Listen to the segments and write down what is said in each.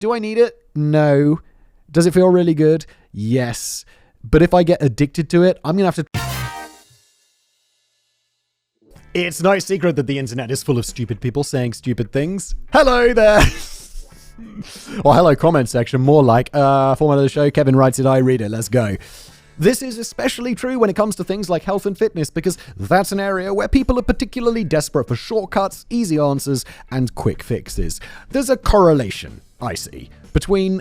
Do I need it? No. Does it feel really good? Yes. But if I get addicted to it, I'm going to have to... It's no secret that the internet is full of stupid people saying stupid things. Hello there! Or hello comment section, more like, format of the show, Kevin writes it, I read it, let's go. This is especially true when it comes to things like health and fitness, because that's an area where people are particularly desperate for shortcuts, easy answers, and quick fixes. There's a correlation, I see, between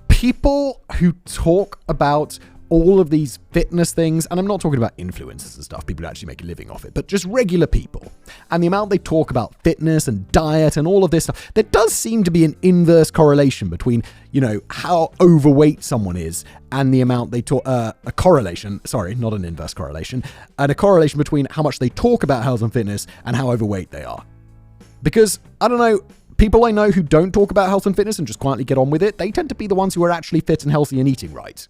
people who talk about all of these fitness things, and I'm not talking about influencers and stuff, people who actually make a living off it, but just regular people, and the amount they talk about fitness and diet and all of this stuff, there does seem to be an inverse correlation between, how overweight someone is and the amount they talk, a correlation, sorry, not an inverse correlation, and a correlation between how much they talk about health and fitness and how overweight they are. Because, I don't know, people I know who don't talk about health and fitness and just quietly get on with it, they tend to be the ones who are actually fit and healthy and eating right.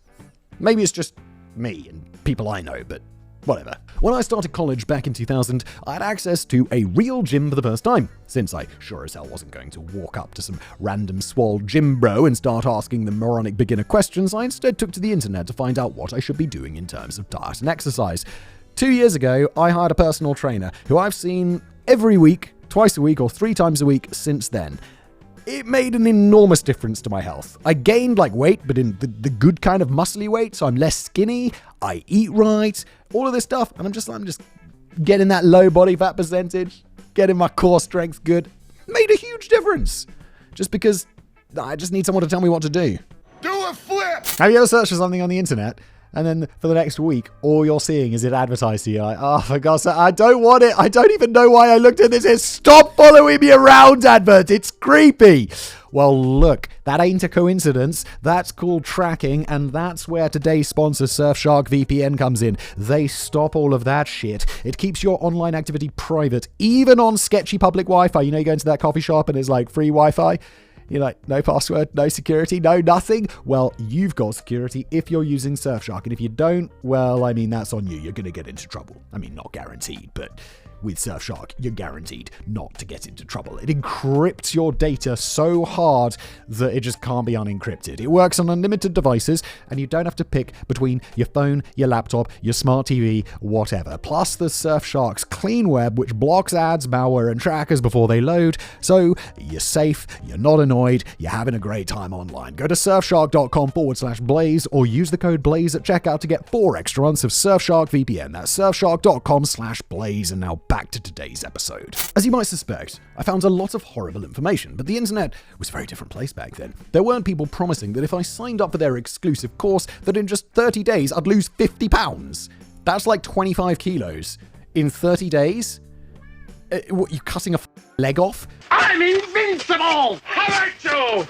Maybe it's just me and people I know, but whatever. When I started college back in 2000, I had access to a real gym for the first time, since I sure as hell wasn't going to walk up to some random swole gym bro and start asking them moronic beginner questions. I instead took to the internet to find out what I should be doing in terms of diet and exercise. 2 years ago, I hired a personal trainer who I've seen every week, twice a week, or 3 times a week since then. It made an enormous difference to my health. I gained weight, but in the good kind of muscly weight, so I'm less skinny, I eat right, all of this stuff, and I'm just getting that low body fat percentage, getting my core strength good. Made a huge difference. Just because I just need someone to tell me what to do. Do a flip! Have you ever searched for something on the internet, and then for the next week, all you're seeing is it advertised to you? Like, oh, for God's sake, I don't want it. I don't even know why I looked at this. It's stop following me around advert. It's creepy. Well, look, that ain't a coincidence. That's called tracking, and that's where today's sponsor, Surfshark VPN, comes in. They stop all of that shit. It keeps your online activity private, even on sketchy public Wi-Fi. You go into that coffee shop and it's free Wi-Fi. You're like, no password, no security, no nothing. Well, you've got security if you're using Surfshark. And if you don't, well, that's on you. You're going to get into trouble. Not guaranteed, but with Surfshark, you're guaranteed not to get into trouble. It encrypts your data so hard that it just can't be unencrypted. It works on unlimited devices, and you don't have to pick between your phone, your laptop, your smart TV, whatever. Plus, there's Surfshark's Clean Web, which blocks ads, malware, and trackers before they load, so you're safe, you're not annoyed, you're having a great time online. Go to surfshark.com/blaze or use the code BLAZE at checkout to get 4 extra months of Surfshark VPN. That's surfshark.com/blaze, and now back to today's episode. As you might suspect, I found a lot of horrible information, but the internet was a very different place back then. There weren't people promising that if I signed up for their exclusive course, that in just 30 days I'd lose 50 pounds. That's 25 kilos. In 30 days? What, you cutting a leg off? I'm invincible! How about you?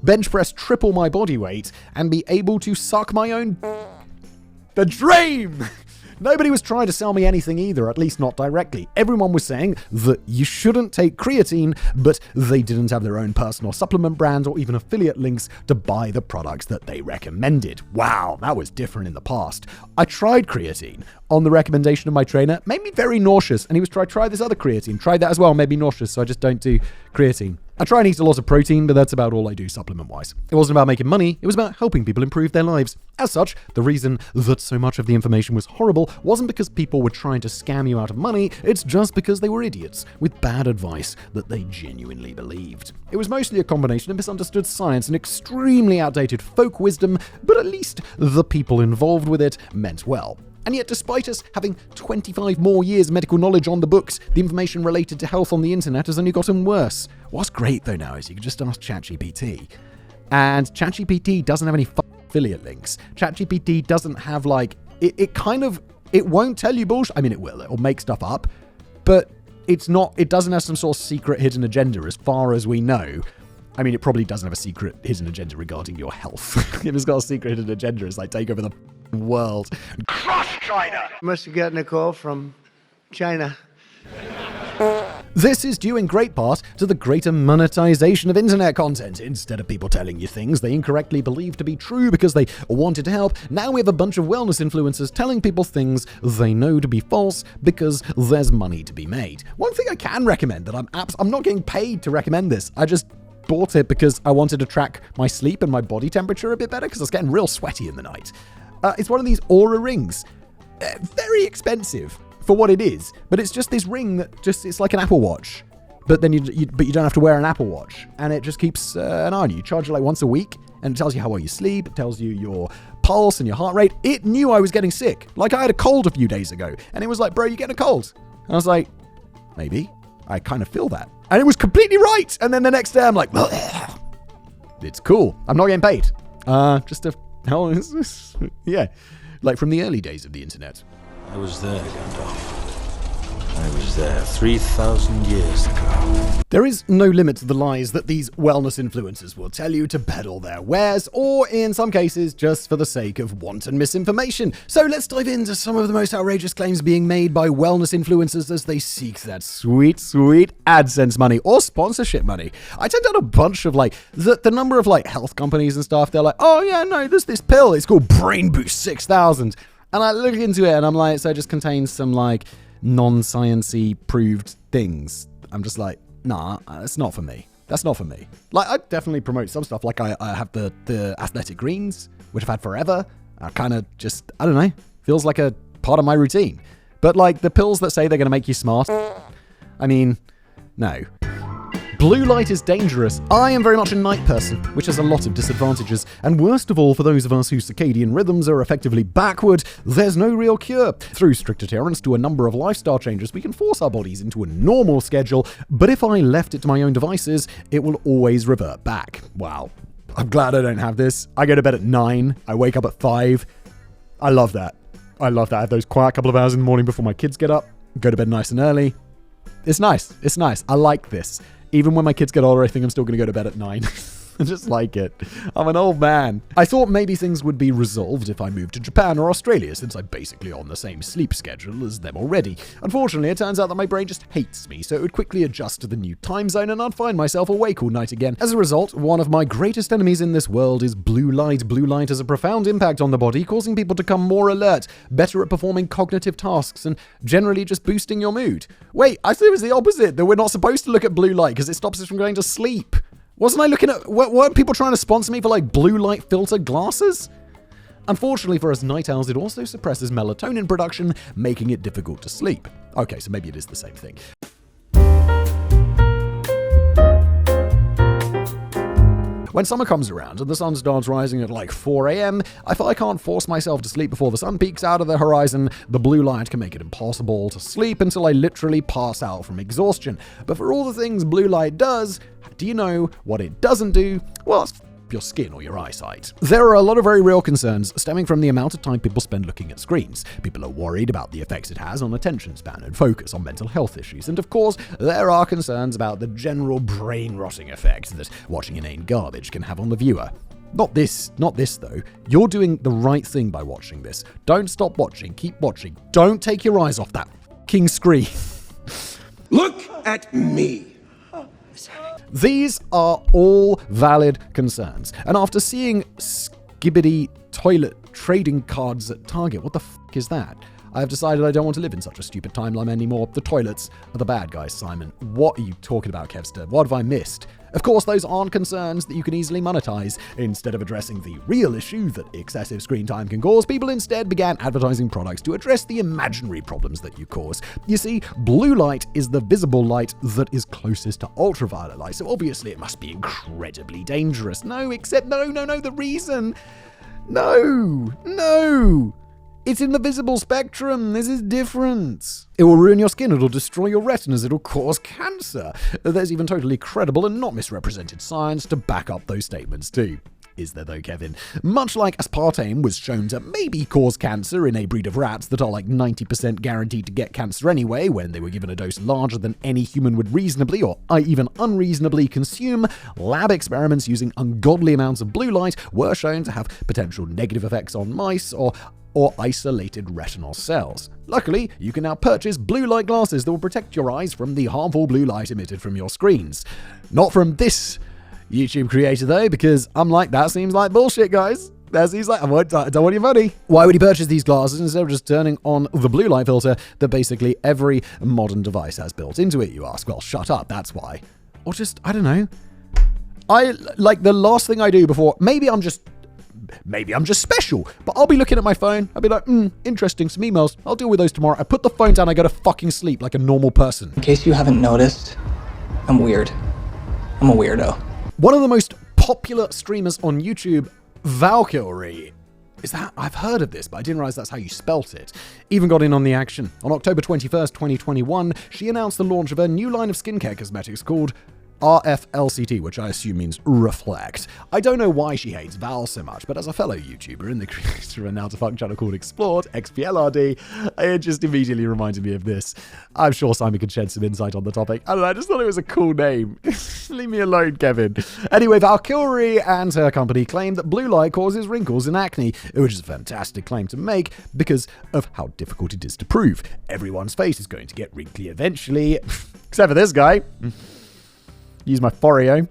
Bench press triple my body weight and be able to suck my own... The dream! Nobody was trying to sell me anything either, at least not directly. Everyone was saying that you shouldn't take creatine, but they didn't have their own personal supplement brand or even affiliate links to buy the products that they recommended. Wow, that was different in the past. I tried creatine on the recommendation of my trainer, made me very nauseous, and he was try this other creatine, tried that as well, made me nauseous, so I just don't do creatine. I try and eat a lot of protein, but that's about all I do supplement-wise. It wasn't about making money, it was about helping people improve their lives. As such, the reason that so much of the information was horrible wasn't because people were trying to scam you out of money, it's just because they were idiots with bad advice that they genuinely believed. It was mostly a combination of misunderstood science and extremely outdated folk wisdom, but at least the people involved with it meant well. And yet, despite us having 25 more years of medical knowledge on the books, the information related to health on the internet has only gotten worse. What's great, though, now is you can just ask ChatGPT. And ChatGPT doesn't have any affiliate links. ChatGPT doesn't have, it won't tell you bullshit. It will. It'll make stuff up. But it doesn't have some sort of secret hidden agenda as far as we know. It probably doesn't have a secret hidden agenda regarding your health. If it's got a secret hidden agenda, it's take over the world. Crush China! Must have gotten a call from China. This is due in great part to the greater monetization of internet content. Instead of people telling you things they incorrectly believe to be true because they wanted to help, now we have a bunch of wellness influencers telling people things they know to be false because there's money to be made. One thing I can recommend that I'm not getting paid to recommend this. I just bought it because I wanted to track my sleep and my body temperature a bit better because I was getting real sweaty in the night. It's one of these Aura rings. Very expensive for what it is, but it's just this ring that it's like an Apple Watch. But then you don't have to wear an Apple Watch, and it just keeps an eye on you. You charge it like once a week, and it tells you how well you sleep. It tells you your pulse and your heart rate. It knew I was getting sick. Like, I had a cold a few days ago, and it was like, bro, you getting a cold? And I was like, maybe. I kind of feel that. And it was completely right. And then the next day, I'm like, ugh. It's cool. I'm not getting paid. Just a hell, yeah, like from the early days of the internet. I was there, Gandalf. I was there 3,000 years ago. There is no limit to the lies that these wellness influencers will tell you to peddle their wares, or in some cases, just for the sake of wanton misinformation. So let's dive into some of the most outrageous claims being made by wellness influencers as they seek that sweet, sweet AdSense money or sponsorship money. I turned out a bunch of the number of health companies and stuff. They're like, oh yeah, no, there's this pill. It's called Brain Boost 6000. And I look into it and I'm like, so it just contains some non-sciencey proved things. I'm just like, nah, that's not for me. That's not for me. I definitely promote some stuff. I have the athletic greens, which I've had forever. I kind of just, I don't know, feels like a part of my routine. But the pills that say they're going to make you smart, I mean, no. Blue light is dangerous. I am very much a night person, which has a lot of disadvantages. And worst of all, for those of us whose circadian rhythms are effectively backward, there's no real cure. Through strict adherence to a number of lifestyle changes, we can force our bodies into a normal schedule, but if I left it to my own devices, it will always revert back. Wow. I'm glad I don't have this. I go to bed at 9. I wake up at 5. I love that. I have those quiet couple of hours in the morning before my kids get up. Go to bed nice and early. It's nice. It's nice. I like this. Even when my kids get older, I think I'm still going to go to bed at 9. I just like it. I'm an old man. I thought maybe things would be resolved if I moved to Japan or Australia, since I'm basically on the same sleep schedule as them already. Unfortunately, it turns out that my brain just hates me, so it would quickly adjust to the new time zone and I'd find myself awake all night again. As a result, one of my greatest enemies in this world is blue light. Blue light has a profound impact on the body, causing people to become more alert, better at performing cognitive tasks, and generally just boosting your mood. Wait, I thought it was the opposite, that we're not supposed to look at blue light because it stops us from going to sleep. Wasn't I looking at... weren't people trying to sponsor me for blue light filter glasses? Unfortunately for us night owls, it also suppresses melatonin production, making it difficult to sleep. Okay, so maybe it is the same thing. When summer comes around and the sun starts rising at 4 a.m, if I can't force myself to sleep before the sun peaks out of the horizon, the blue light can make it impossible to sleep until I literally pass out from exhaustion. But for all the things blue light does, do you know what it doesn't do? Well, it's your skin or your eyesight. There are a lot of very real concerns stemming from the amount of time people spend looking at screens. People are worried about the effects it has on attention span and focus, on mental health issues, and of course, there are concerns about the general brain-rotting effect that watching inane garbage can have on the viewer. Not this though. You're doing the right thing by watching this. Don't stop watching, keep watching. Don't take your eyes off that fucking screen. Look at me. These are all valid concerns. And after seeing skibbity toilet trading cards at Target, what the fuck is that? I have decided I don't want to live in such a stupid timeline anymore. The toilets are the bad guys, Simon. What are you talking about, Kevster? What have I missed? Of course, those aren't concerns that you can easily monetize. Instead of addressing the real issue that excessive screen time can cause, people instead began advertising products to address the imaginary problems that you cause. You see, blue light is the visible light that is closest to ultraviolet light, so obviously it must be incredibly dangerous. No, the reason... No! It's in the visible spectrum. This is different. It will ruin your skin. It'll destroy your retinas. It'll cause cancer. There's even totally credible and not misrepresented science to back up those statements too. Is there though, Kevin? Much like aspartame was shown to maybe cause cancer in a breed of rats that are 90% guaranteed to get cancer anyway when they were given a dose larger than any human would reasonably or even unreasonably consume, lab experiments using ungodly amounts of blue light were shown to have potential negative effects on mice or isolated retinal cells. Luckily, you can now purchase blue light glasses that will protect your eyes from the harmful blue light emitted from your screens. Not from this YouTube creator though, because I'm like, that seems like bullshit, guys. That seems like, I don't want your money. Why would he purchase these glasses instead of just turning on the blue light filter that basically every modern device has built into it, you ask? Well, shut up, that's why. Or just, I don't know. I like the last thing I do before, maybe I'm just special, but I'll be looking at my phone. I'll be like, interesting, some emails. I'll deal with those tomorrow. I put the phone down, I go to fucking sleep like a normal person. In case you haven't noticed, I'm weird. I'm a weirdo. One of the most popular streamers on YouTube, Valkyrie, is that I've heard of this, but I didn't realize that's how you spelt it. Even got in on the action. On October 21st, 2021, she announced the launch of her new line of skincare cosmetics called RFLCT, which I assume means reflect. I don't know why she hates Val so much, but as a fellow YouTuber and the creator of a now-defunct channel called Explored, XPLRD, it just immediately reminded me of this. I'm sure Simon could shed some insight on the topic. I don't know, I just thought it was a cool name. Leave me alone, Kevin. Anyway, Valkyrie and her company claim that blue light causes wrinkles and acne, which is a fantastic claim to make because of how difficult it is to prove. Everyone's face is going to get wrinkly eventually, except for this guy. Use my Foreo.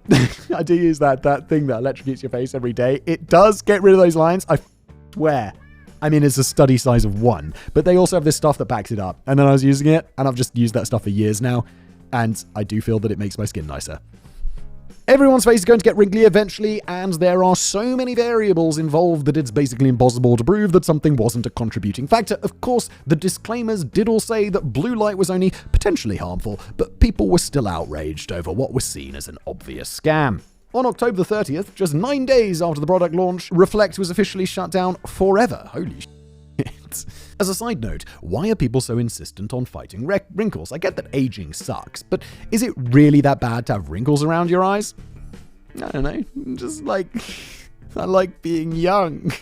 I do use that thing that electrocutes your face every day. It does get rid of those lines, I swear. I mean, it's a study size of 1, but they also have this stuff that backs it up. And then I was using it, and I've just used that stuff for years now, and I do feel that it makes my skin nicer. Everyone's face is going to get wrinkly eventually, and there are so many variables involved that it's basically impossible to prove that something wasn't a contributing factor. Of course, the disclaimers did all say that blue light was only potentially harmful, but people were still outraged over what was seen as an obvious scam. On October 30th, just 9 days after the product launch, Reflect was officially shut down forever. Holy shit. As a side note, why are people so insistent on fighting wrinkles? I get that aging sucks, but is it really that bad to have wrinkles around your eyes? I don't know. Just like, I like being young.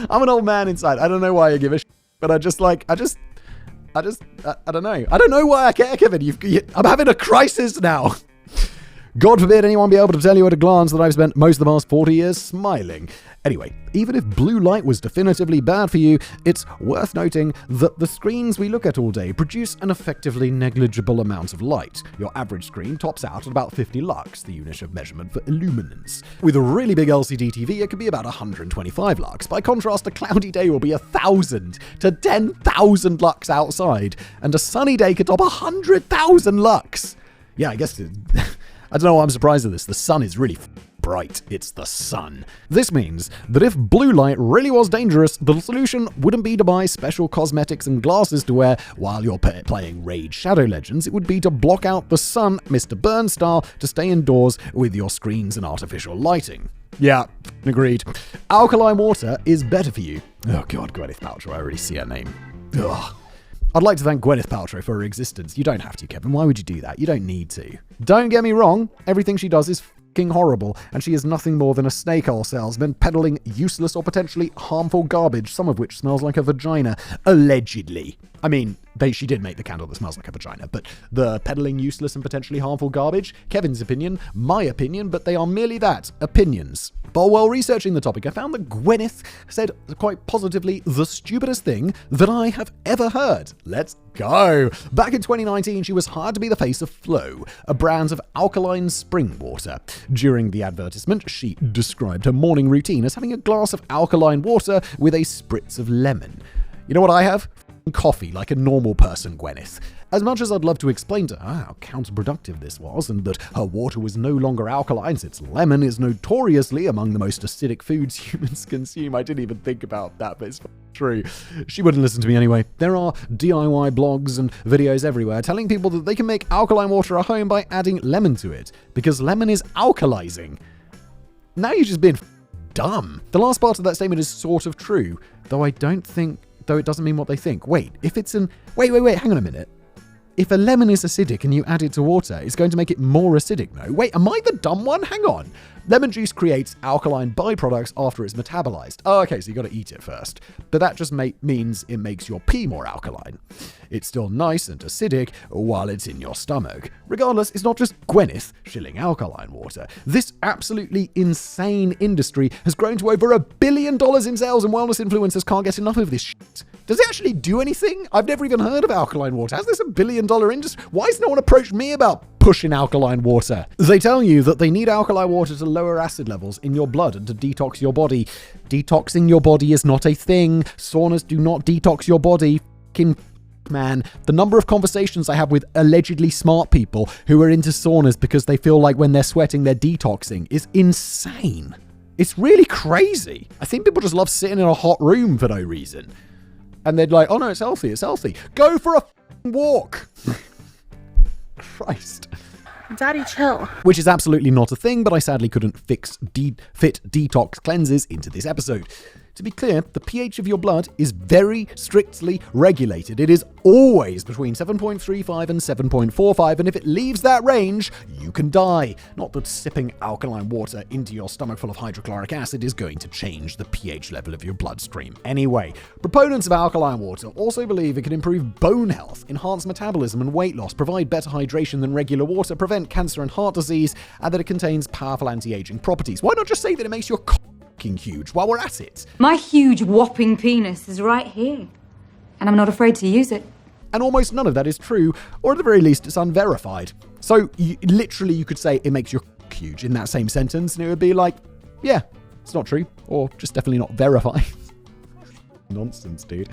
I'm an old man inside. I don't know why I give a shit, but I don't know. I don't know why I care, Kevin. I'm having a crisis now. God forbid anyone be able to tell you at a glance that I've spent most of the past 40 years smiling. Anyway, even if blue light was definitively bad for you, it's worth noting that the screens we look at all day produce an effectively negligible amount of light. Your average screen tops out at about 50 lux, the unit of measurement for illuminance. With a really big LCD TV, it can be about 125 lux. By contrast, a cloudy day will be 1,000 to 10,000 lux outside, and a sunny day could top 100,000 lux. Yeah, I guess I don't know why I'm surprised at this. The sun is really bright. It's the sun. This means that if blue light really was dangerous, the solution wouldn't be to buy special cosmetics and glasses to wear while you're playing Raid Shadow Legends. It would be to block out the sun, Mr. Burn style, to stay indoors with your screens and artificial lighting. Yeah, agreed. Alkaline water is better for you. Oh god, Gwyneth Paltrow, I already see her name. Ugh. I'd like to thank Gwyneth Paltrow for her existence. You don't have to, Kevin. Why would you do that? You don't need to. Don't get me wrong. Everything she does is fucking horrible, and she is nothing more than a snake oil salesman peddling useless or potentially harmful garbage, some of which smells like a vagina. Allegedly. I mean, she did make the candle that smells like a vagina, but the peddling useless and potentially harmful garbage, Kevin's opinion, my opinion, but they are merely that, opinions. But while researching the topic, I found that Gwyneth said quite positively the stupidest thing that I have ever heard. Let's go. Back in 2019, she was hired to be the face of Flow, a brand of alkaline spring water. During the advertisement, she described her morning routine as having a glass of alkaline water with a spritz of lemon. You know what I have? Coffee like a normal person, Gwyneth. As much as I'd love to explain to her how counterproductive this was and that her water was no longer alkaline since lemon is notoriously among the most acidic foods humans consume, I didn't even think about that, but it's true. She wouldn't listen to me anyway. There are DIY blogs and videos everywhere telling people that they can make alkaline water at home by adding lemon to it, because lemon is alkalizing. Now you're just being dumb. The last part of that statement is sort of true, though it doesn't mean what they think. Wait, hang on a minute. If a lemon is acidic and you add it to water, it's going to make it more acidic, no? Wait, am I the dumb one? Hang on. Lemon juice creates alkaline byproducts after it's metabolized. Oh, okay, so you got to eat it first. But that just means it makes your pee more alkaline. It's still nice and acidic while it's in your stomach. Regardless, it's not just Gwyneth shilling alkaline water. This absolutely insane industry has grown to over $1 billion in sales, and wellness influencers can't get enough of this shit. Does it actually do anything? I've never even heard of alkaline water. How's this $1 billion industry? Why has no one approached me about pushing alkaline water? They tell you that they need alkaline water to lower acid levels in your blood and to detox your body. Detoxing your body is not a thing. Saunas do not detox your body. Man, the number of conversations I have with allegedly smart people who are into saunas because they feel like when they're sweating, they're detoxing is insane. It's really crazy. I think people just love sitting in a hot room for no reason. And they're like, oh no, it's healthy, it's healthy. Go for a walk. Christ. Daddy, chill. Which is absolutely not a thing, but I sadly couldn't fit detox cleanses into this episode. To be clear, the pH of your blood is very strictly regulated. It is always between 7.35 and 7.45, and if it leaves that range, you can die. Not that sipping alkaline water into your stomach full of hydrochloric acid is going to change the pH level of your bloodstream. Anyway, proponents of alkaline water also believe it can improve bone health, enhance metabolism and weight loss, provide better hydration than regular water, prevent cancer and heart disease, and that it contains powerful anti-aging properties. Why not just say that it makes your huge while we're at it? My huge whopping penis is right here, and I'm not afraid to use it. And almost none of that is true, or at the very least, it's unverified. So literally you could say it makes your huge in that same sentence, and it would be like, yeah, it's not true, or just definitely not verified. Nonsense, dude.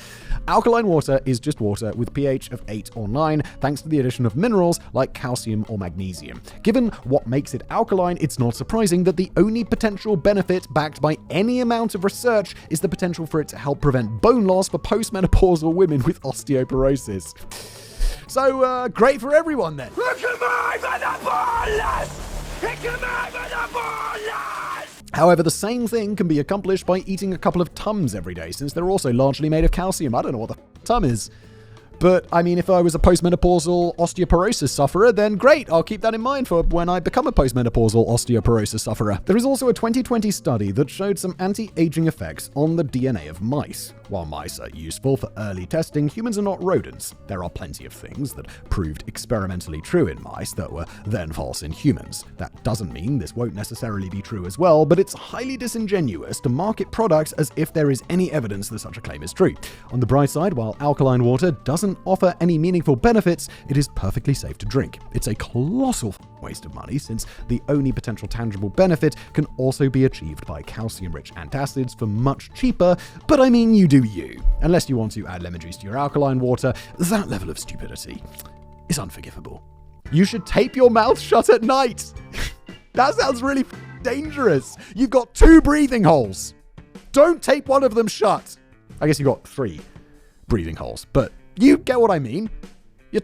Alkaline water is just water with pH of 8 or 9, thanks to the addition of minerals like calcium or magnesium. Given what makes it alkaline, it's not surprising that the only potential benefit backed by any amount of research is the potential for it to help prevent bone loss for postmenopausal women with osteoporosis. So, great for everyone then. However, the same thing can be accomplished by eating a couple of Tums every day, since they're also largely made of calcium. I don't know what the Tum is. But, I mean, if I was a postmenopausal osteoporosis sufferer, then great, I'll keep that in mind for when I become a postmenopausal osteoporosis sufferer. There is also a 2020 study that showed some anti-aging effects on the DNA of mice. While mice are useful for early testing, humans are not rodents. There are plenty of things that proved experimentally true in mice that were then false in humans. That doesn't mean this won't necessarily be true as well, but it's highly disingenuous to market products as if there is any evidence that such a claim is true. On the bright side, while alkaline water doesn't offer any meaningful benefits, it is perfectly safe to drink. It's a colossal waste of money, since the only potential tangible benefit can also be achieved by calcium-rich antacids for much cheaper, but I mean, you do you. Unless you want to add lemon juice to your alkaline water, that level of stupidity is unforgivable. You should tape your mouth shut at night. That sounds really dangerous. You've got 2 breathing holes. Don't tape one of them shut. I guess you've got 3 breathing holes, but you get what I mean. You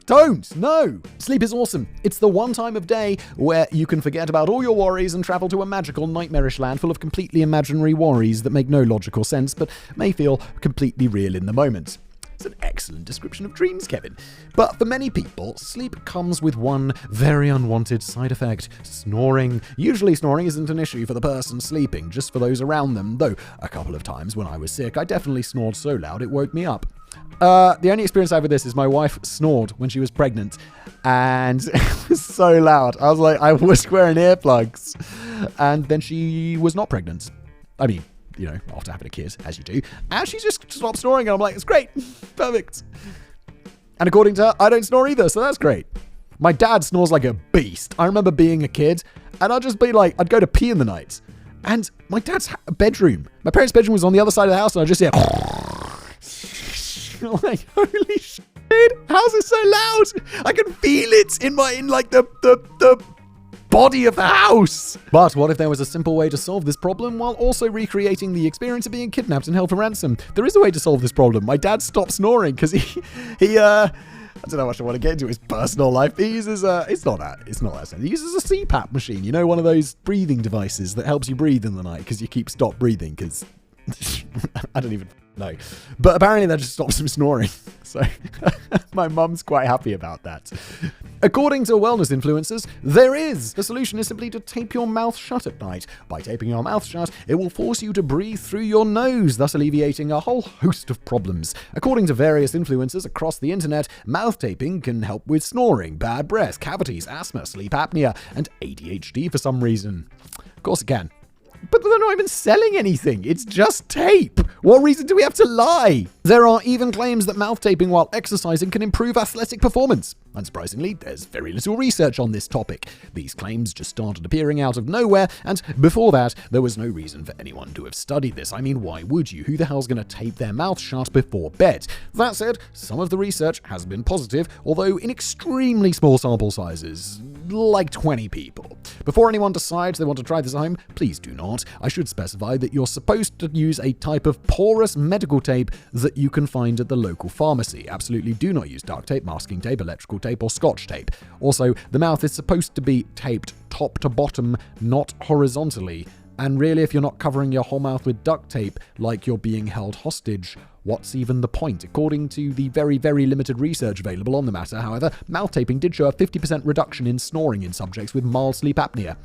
don't. No. Sleep is awesome. It's the one time of day where you can forget about all your worries and travel to a magical, nightmarish land full of completely imaginary worries that make no logical sense, but may feel completely real in the moment. It's an excellent description of dreams, Kevin. But for many people, sleep comes with one very unwanted side effect: snoring. Usually snoring isn't an issue for the person sleeping, just for those around them, though a couple of times when I was sick, I definitely snored so loud it woke me up. The only experience I have with this is my wife snored when she was pregnant, and it was so loud. I was wearing earplugs, and then she was not pregnant. I mean, you know, after having a kid, as you do, and she just stopped snoring, and I'm like, it's great, perfect. And according to her, I don't snore either, so that's great. My dad snores like a beast. I remember being a kid, and I'd just be like, I'd go to pee in the night, and my dad's bedroom, my parents' bedroom was on the other side of the house, and I just hear, I'm like, holy shit, how's it so loud? I can feel it in the body of the house. But what if there was a simple way to solve this problem while also recreating the experience of being kidnapped and held for ransom? There is a way to solve this problem. My dad stopped snoring because he I don't know how much I want to get into his personal life. He uses it's not that simple. He uses a CPAP machine, you know, one of those breathing devices that helps you breathe in the night because you keep stop breathing because I don't even know. But apparently that just stops him snoring. So my mum's quite happy about that. According to wellness influencers, the solution is simply to tape your mouth shut at night. By taping your mouth shut, it will force you to breathe through your nose, thus alleviating a whole host of problems. According to various influencers across the internet, mouth taping can help with snoring, bad breath, cavities, asthma, sleep apnea, and ADHD for some reason. Of course it can. But they're not even selling anything. It's just tape. What reason do we have to lie? There are even claims that mouth taping while exercising can improve athletic performance. Unsurprisingly, there's very little research on this topic. These claims just started appearing out of nowhere, and before that, there was no reason for anyone to have studied this. I mean, why would you? Who the hell's going to tape their mouth shut before bed? That said, some of the research has been positive, although in extremely small sample sizes, like 20 people. Before anyone decides they want to try this at home, please do not. I should specify that you're supposed to use a type of porous medical tape that you can find at the local pharmacy. Absolutely do not use duct tape, masking tape, electrical tape, or scotch tape. Also, the mouth is supposed to be taped top to bottom, not horizontally. And really, if you're not covering your whole mouth with duct tape like you're being held hostage, what's even the point? According to the very, very limited research available on the matter, however, mouth taping did show a 50% reduction in snoring in subjects with mild sleep apnea.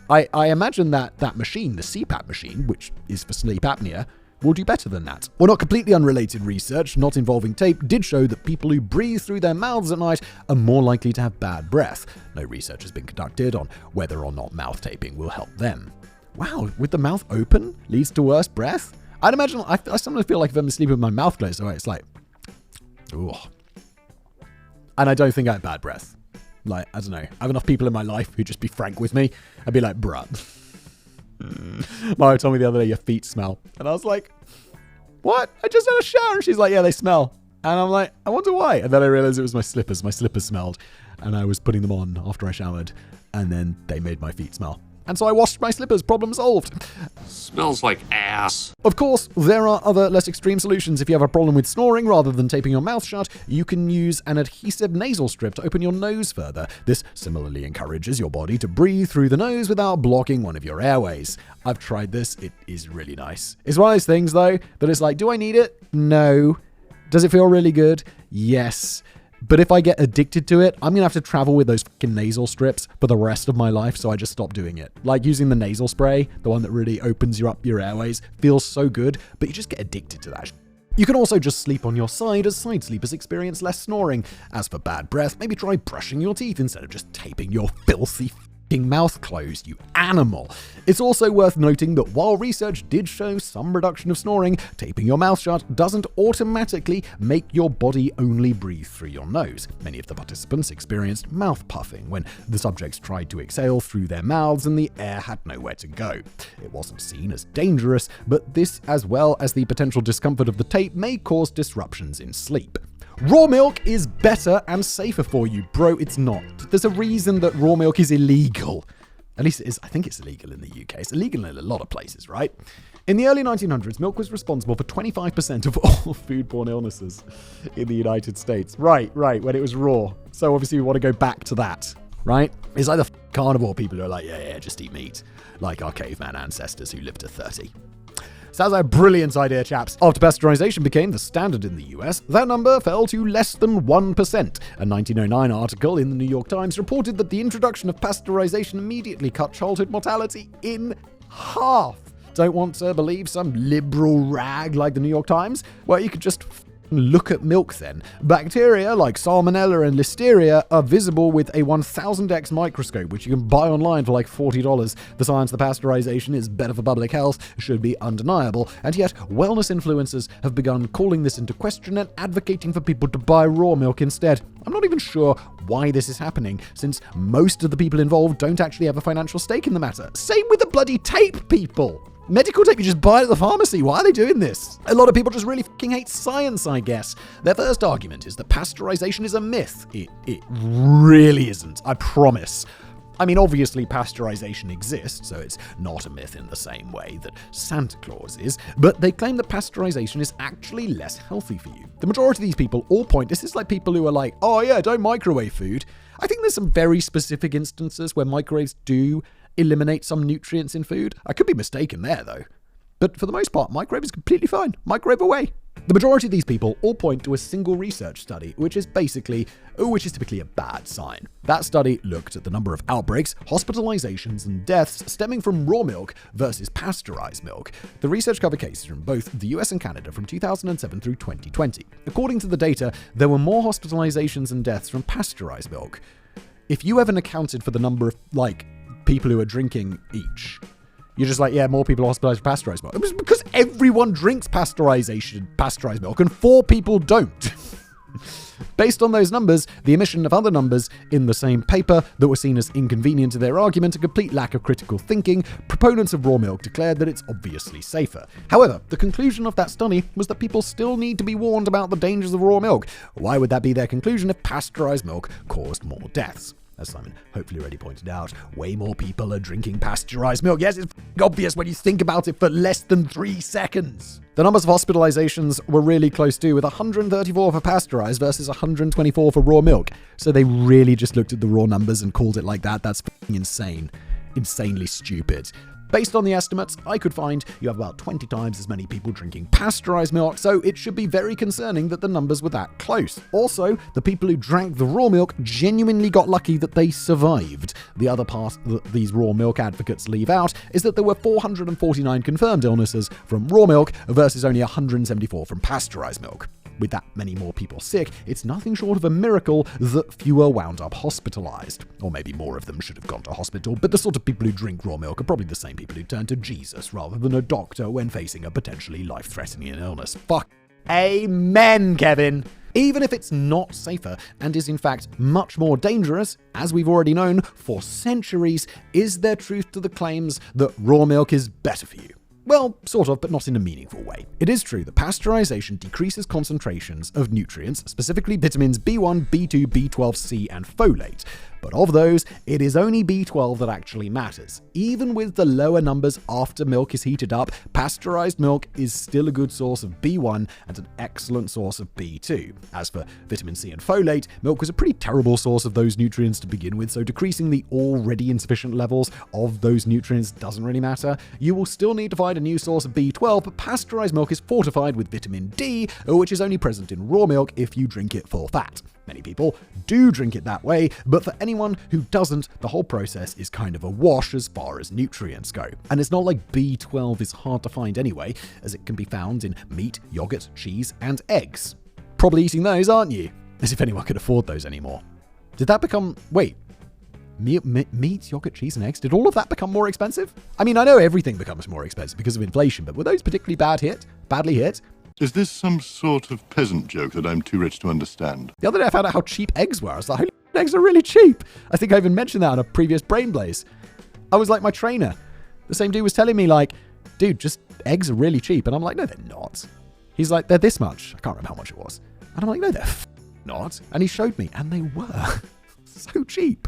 I imagine that machine, the CPAP machine, which is for sleep apnea, will do better than that. Well, not completely unrelated research, not involving tape, did show that people who breathe through their mouths at night are more likely to have bad breath. No research has been conducted on whether or not mouth taping will help them. Wow, with the mouth open leads to worse breath? I'd imagine, I sometimes feel like if I'm sleeping with my mouth closed, so it's like, ooh. And I don't think I have bad breath. Like, I don't know. I have enough people in my life who'd just be frank with me. I'd be like, bruh. Mara told me the other day, your feet smell. And I was like, what? I just had a shower. And she's like, yeah, they smell. And I'm like, I wonder why. And then I realized it was my slippers. My slippers smelled. And I was putting them on after I showered. And then they made my feet smell. And so I washed my slippers, problem solved. Smells like ass. Of course, there are other less extreme solutions. If you have a problem with snoring, rather than taping your mouth shut, you can use an adhesive nasal strip to open your nose further. This similarly encourages your body to breathe through the nose without blocking one of your airways. I've tried this. It is really nice. It's one of those things, though, that it's like, do I need it? No. Does it feel really good? Yes. But if I get addicted to it, I'm going to have to travel with those fucking nasal strips for the rest of my life, so I just stopped doing it. Like using the nasal spray, the one that really opens you up your airways, feels so good, but you just get addicted to that. You can also just sleep on your side, as side sleepers experience less snoring. As for bad breath, maybe try brushing your teeth instead of just taping your filthy mouth closed, you animal. It's also worth noting that while research did show some reduction of snoring, taping your mouth shut doesn't automatically make your body only breathe through your nose. Many of the participants experienced mouth puffing when the subjects tried to exhale through their mouths and the air had nowhere to go. It wasn't seen as dangerous, but this, as well as the potential discomfort of the tape, may cause disruptions in sleep. Raw milk is better and safer for you. Bro, it's not. There's a reason that raw milk is illegal. At least it is. I think it's illegal in the UK. It's illegal in a lot of places, right? In the early 1900s, milk was responsible for 25% of all foodborne illnesses in the United States. Right, when it was raw. So obviously we want to go back to that, right? It's like the carnivore people who are like, yeah, just eat meat. Like our caveman ancestors who lived to 30. Sounds like a brilliant idea, chaps. After pasteurization became the standard in the US, that number fell to less than 1%. A 1909 article in the New York Times reported that the introduction of pasteurization immediately cut childhood mortality in half. Don't want to believe some liberal rag like the New York Times? Well, you could just look at milk then. Bacteria like Salmonella and Listeria are visible with a 1000x microscope, which you can buy online for like $40. The science of pasteurization is better for public health should be undeniable, and yet wellness influencers have begun calling this into question and advocating for people to buy raw milk instead. I'm not even sure why this is happening, since most of the people involved don't actually have a financial stake in the matter. Same with the bloody tape people. Medical tape, you just buy it at the pharmacy. Why are they doing this? A lot of people just really fucking hate science, I guess. Their first argument is that pasteurization is a myth. It really isn't, I promise. I mean, obviously pasteurization exists, so it's not a myth in the same way that Santa Claus is, but they claim that pasteurization is actually less healthy for you. The majority of these people all point, this is like people who are like, oh yeah, don't microwave food. I think there's some very specific instances where microwaves do eliminate some nutrients in food. I could be mistaken there, though. But for the most part, microwave is completely fine. Microwave away. The majority of these people all point to a single research study, which is typically a bad sign. That study looked at the number of outbreaks, hospitalizations, and deaths stemming from raw milk versus pasteurized milk. The research covered cases from both the US and Canada from 2007 through 2020. According to the data, there were more hospitalizations and deaths from pasteurized milk. If you haven't accounted for the number of, people who are drinking each, you're just like, yeah, more people are hospitalized for pasteurized milk. It was because everyone drinks pasteurized milk and 4 people don't. Based on those numbers, the omission of other numbers in the same paper that were seen as inconvenient to their argument, a complete lack of critical thinking, proponents of raw milk declared that it's obviously safer. However, the conclusion of that study was that people still need to be warned about the dangers of raw milk. Why would that be their conclusion if pasteurized milk caused more deaths? As Simon hopefully already pointed out, way more people are drinking pasteurized milk. Yes, it's obvious when you think about it for less than 3 seconds. The numbers of hospitalizations were really close too, with 134 for pasteurized versus 124 for raw milk. So they really just looked at the raw numbers and called it like that. That's insane. Insanely stupid. Based on the estimates I could find, you have about 20 times as many people drinking pasteurized milk, so it should be very concerning that the numbers were that close. Also, the people who drank the raw milk genuinely got lucky that they survived. The other part that these raw milk advocates leave out is that there were 449 confirmed illnesses from raw milk versus only 174 from pasteurized milk. With that many more people sick, it's nothing short of a miracle that fewer wound up hospitalized. Or maybe more of them should have gone to hospital, but the sort of people who drink raw milk are probably the same people who turn to Jesus rather than a doctor when facing a potentially life-threatening illness. Fuck. Amen, Kevin! Even if it's not safer and is in fact much more dangerous, as we've already known for centuries, is there truth to the claims that raw milk is better for you? Well, sort of, but not in a meaningful way. It is true that pasteurization decreases concentrations of nutrients, specifically vitamins B1, B2, B12, C, and folate. But of those, it is only B12 that actually matters. Even with the lower numbers after milk is heated up, pasteurized milk is still a good source of B1 and an excellent source of B2. As for vitamin C and folate, milk was a pretty terrible source of those nutrients to begin with, so decreasing the already insufficient levels of those nutrients doesn't really matter. You will still need to find a new source of B12, but pasteurized milk is fortified with vitamin D, which is only present in raw milk if you drink it full fat. Many people do drink it that way, but for anyone who doesn't, the whole process is kind of a wash as far as nutrients go. And it's not like B12 is hard to find anyway, as it can be found in meat, yogurt, cheese, and eggs. Probably eating those, aren't you? As if anyone could afford those anymore. Did that become... Wait. Meat, yogurt, cheese, and eggs? Did all of that become more expensive? I mean, I know everything becomes more expensive because of inflation, but were those particularly badly hit? Is this some sort of peasant joke that I'm too rich to understand? The other day I found out how cheap eggs were. I was like, holy eggs are really cheap. I think I even mentioned that on a previous Brain Blaze. I was like my trainer. The same dude was telling me like, dude, just eggs are really cheap. And I'm like, no, they're not. He's like, they're this much. I can't remember how much it was. And I'm like, no, they're not. And he showed me, and they were so cheap.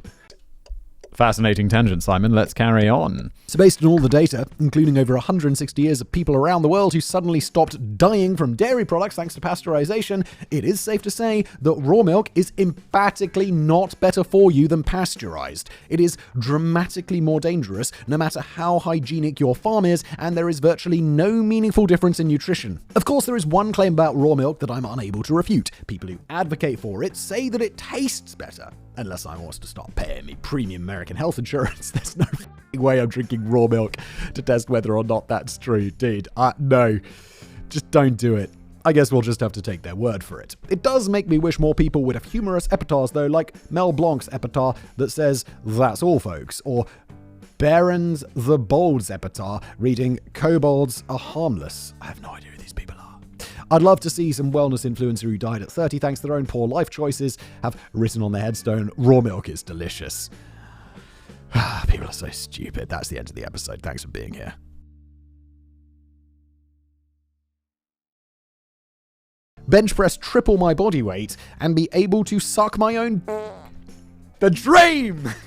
Fascinating tangent, Simon. Let's carry on. So based on all the data, including over 160 years of people around the world who suddenly stopped dying from dairy products thanks to pasteurization, it is safe to say that raw milk is emphatically not better for you than pasteurized. It is dramatically more dangerous no matter how hygienic your farm is, and there is virtually no meaningful difference in nutrition. Of course, there is one claim about raw milk that I'm unable to refute. People who advocate for it say that it tastes better. Unless I wants to start paying me premium American health insurance, there's no way I'm drinking raw milk to test whether or not that's true, dude. No, just don't do it. I guess we'll just have to take their word for it. It does make me wish more people would have humorous epitaphs, though, like Mel Blanc's epitaph that says, "That's all, folks," or Baron's the Bold's epitaph reading, "Kobolds are harmless." I have no idea who these people are. I'd love to see some wellness influencer who died at 30 thanks to their own poor life choices have written on their headstone, "Raw milk is delicious." People are so stupid. That's the end of the episode. Thanks for being here. Bench press triple my body weight and be able to suck my own... The dream!